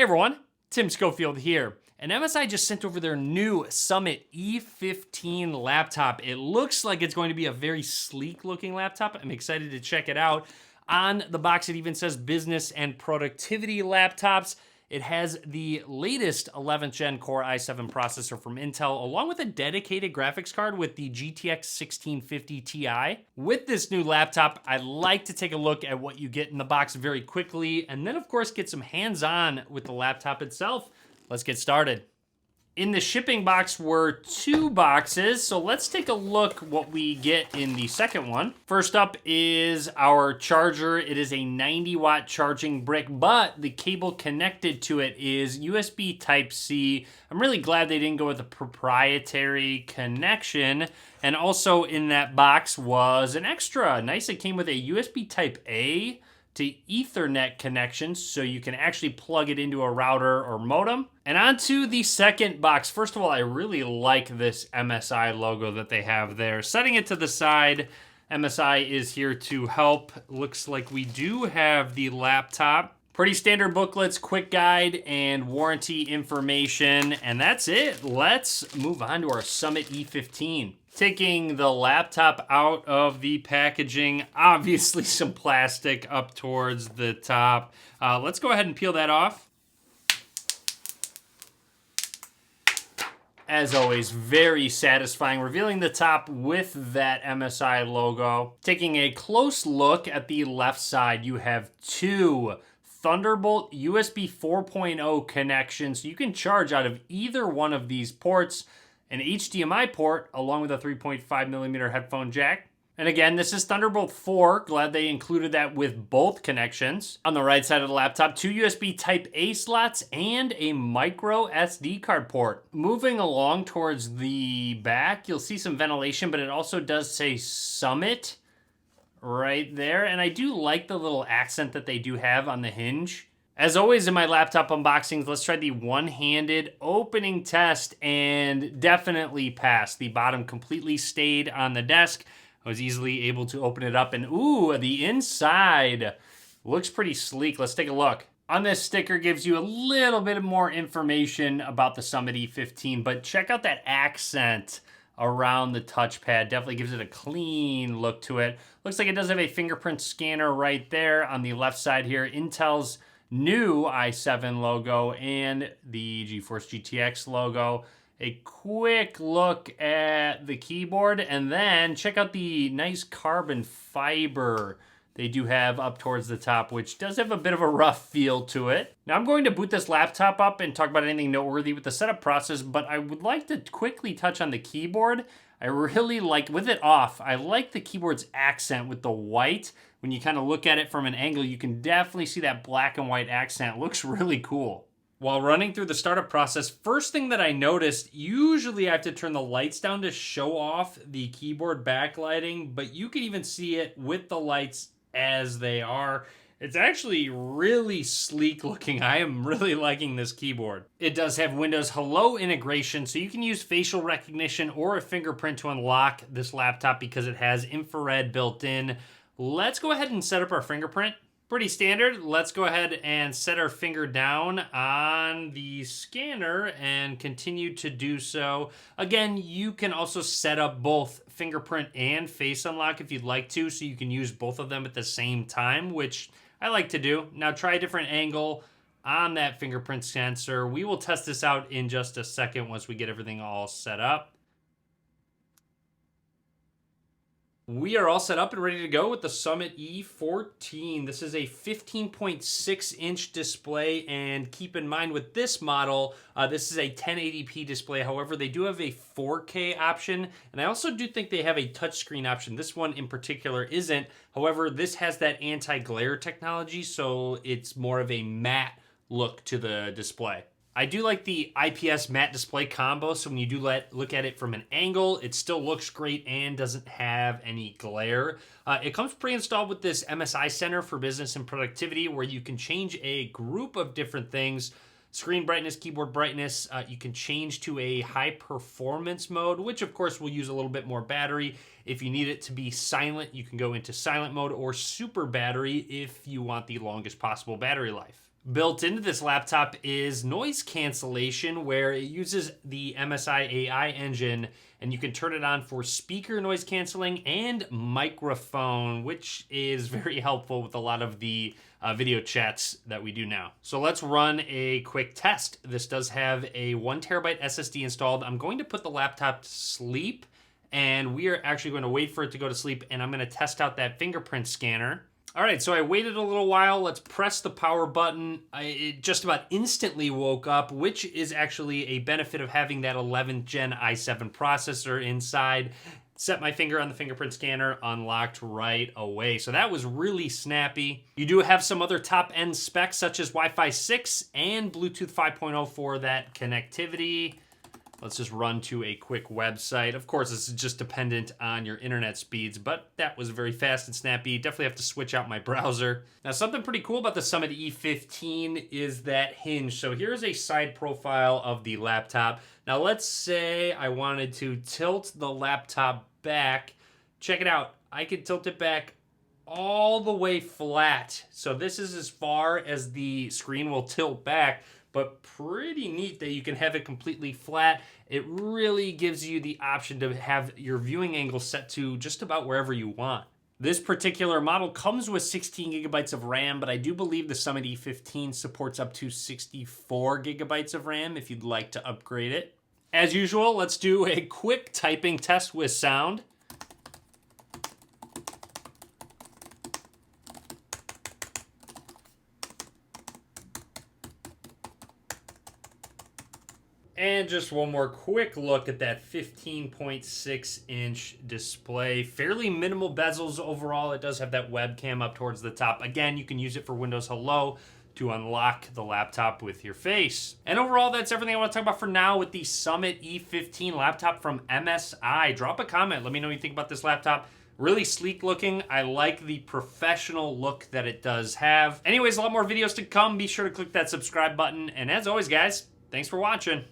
Hey everyone, Tim Schofield here. And MSI just sent over their new Summit E15 laptop. It looks like it's going to be a very sleek looking laptop. I'm excited to check it out. On the box, it even says business and productivity laptops. It has the latest 11th gen Core i7 processor from Intel, along with a dedicated graphics card with the GTX 1650 Ti. With this new laptop, I'd like to take a look at what you get in the box very quickly, and then of course get some hands-on with the laptop itself. Let's get started. In the shipping box were 2 boxes, so let's take a look what we get in the second one. First up is our charger. It is a 90 watt charging brick, but the cable connected to it is USB Type-C. I'm really glad they didn't go with a proprietary connection. And also in that box was an extra. Nice, it came with a USB Type-A to Ethernet connection, so you can actually plug it into a router or modem. And on to the second box. First of all, I really like this MSI logo that they have there. Setting it to the side, MSI is here to help. Looks like we do have the laptop. Pretty standard booklets, quick guide, and warranty information, and that's it. Let's move on to our Summit E15. Taking the laptop out of the packaging, obviously some plastic up towards the top. Let's go ahead and peel that off. As always, very satisfying, revealing the top with that MSI logo. Taking a close look at the left side, you have 2 Thunderbolt USB 4.0 connections. You can charge out of either one of these ports. An HDMI port, along with a 3.5mm headphone jack. And again, this is Thunderbolt 4. Glad they included that with both connections. On the right side of the laptop, 2 USB Type-A slots and a micro SD card port. Moving along towards the back, you'll see some ventilation, but it also does say Summit right there. And I do like the little accent that they do have on the hinge. As always in my laptop unboxings, let's try the one-handed opening test, and definitely passed. The bottom completely stayed on the desk. I was easily able to open it up, and ooh, the inside looks pretty sleek. Let's take a look. On this sticker gives you a little bit more information about the Summit E15, but check out that accent around the touchpad. Definitely gives it a clean look to it. Looks like it does have a fingerprint scanner right there on the left side here. Intel's new i7 logo and the GeForce GTX logo. A quick look at the keyboard, and then check out the nice carbon fiber they do have up towards the top, which does have a bit of a rough feel to it. Now I'm going to boot this laptop up and talk about anything noteworthy with the setup process, but I would like to quickly touch on the keyboard. I really like, with it off, I like the keyboard's accent with the white. When you kind of look at it from an angle, you can definitely see that black and white accent. It looks really cool. While running through the startup process, first thing that I noticed, usually I have to turn the lights down to show off the keyboard backlighting, but you can even see it with the lights as they are. It's actually really sleek looking. I am really liking this keyboard. It does have Windows Hello integration, so you can use facial recognition or a fingerprint to unlock this laptop because it has infrared built in. Let's go ahead and set up our fingerprint. Pretty standard. Let's go ahead and set our finger down on the scanner and continue to do so. Again, you can also set up both fingerprint and face unlock if you'd like to, so you can use both of them at the same time, which I like to do. Now try a different angle on that fingerprint sensor. We will test this out in just a second once we get everything all set up. We are all set up and ready to go with the Summit E14. This is a 15.6 inch display, and keep in mind with this model, this is a 1080p display. However, they do have a 4K option, and I also do think they have a touchscreen option. This one in particular isn't. However, this has that anti-glare technology, so it's more of a matte look to the display. I do like the IPS matte display combo, so when you do look at it from an angle, it still looks great and doesn't have any glare. It comes pre-installed with this MSI Center for Business and Productivity, where you can change a group of different things. Screen brightness, keyboard brightness, you can change to a high performance mode, which of course will use a little bit more battery. If you need it to be silent, you can go into silent mode, or super battery if you want the longest possible battery life. Built into this laptop is noise cancellation, where it uses the MSI AI engine, and you can turn it on for speaker noise canceling and microphone, which is very helpful with a lot of the video chats that we do now. So let's run a quick test. This does have a 1TB SSD installed. I'm going to put the laptop to sleep, and we are actually going to wait for it to go to sleep, and I'm going to test out that fingerprint scanner. All right, so I waited a little while. Let's press the power button. It just about instantly woke up, which is actually a benefit of having that 11th gen i7 processor inside. Set my finger on the fingerprint scanner, unlocked right away. So that was really snappy. You do have some other top-end specs, such as Wi-Fi 6 and Bluetooth 5.0 for that connectivity. Let's just run to a quick website. Of course, this is just dependent on your internet speeds, but that was very fast and snappy. Definitely have to switch out my browser. Now, something pretty cool about the Summit E15 is that hinge. So here's a side profile of the laptop. Now, let's say I wanted to tilt the laptop back. Check it out. I can tilt it back all the way flat. So this is as far as the screen will tilt back, but pretty neat that you can have it completely flat. It really gives you the option to have your viewing angle set to just about wherever you want. This particular model comes with 16 gigabytes of RAM, but I do believe the Summit E15 supports up to 64 gigabytes of RAM if you'd like to upgrade it. As usual, let's do a quick typing test with sound. And just one more quick look at that 15.6-inch display. Fairly minimal bezels overall. It does have that webcam up towards the top. Again, you can use it for Windows Hello to unlock the laptop with your face. And overall, that's everything I want to talk about for now with the Summit E15 laptop from MSI. Drop a comment. Let me know what you think about this laptop. Really sleek looking. I like the professional look that it does have. Anyways, a lot more videos to come. Be sure to click that subscribe button. And as always, guys, thanks for watching.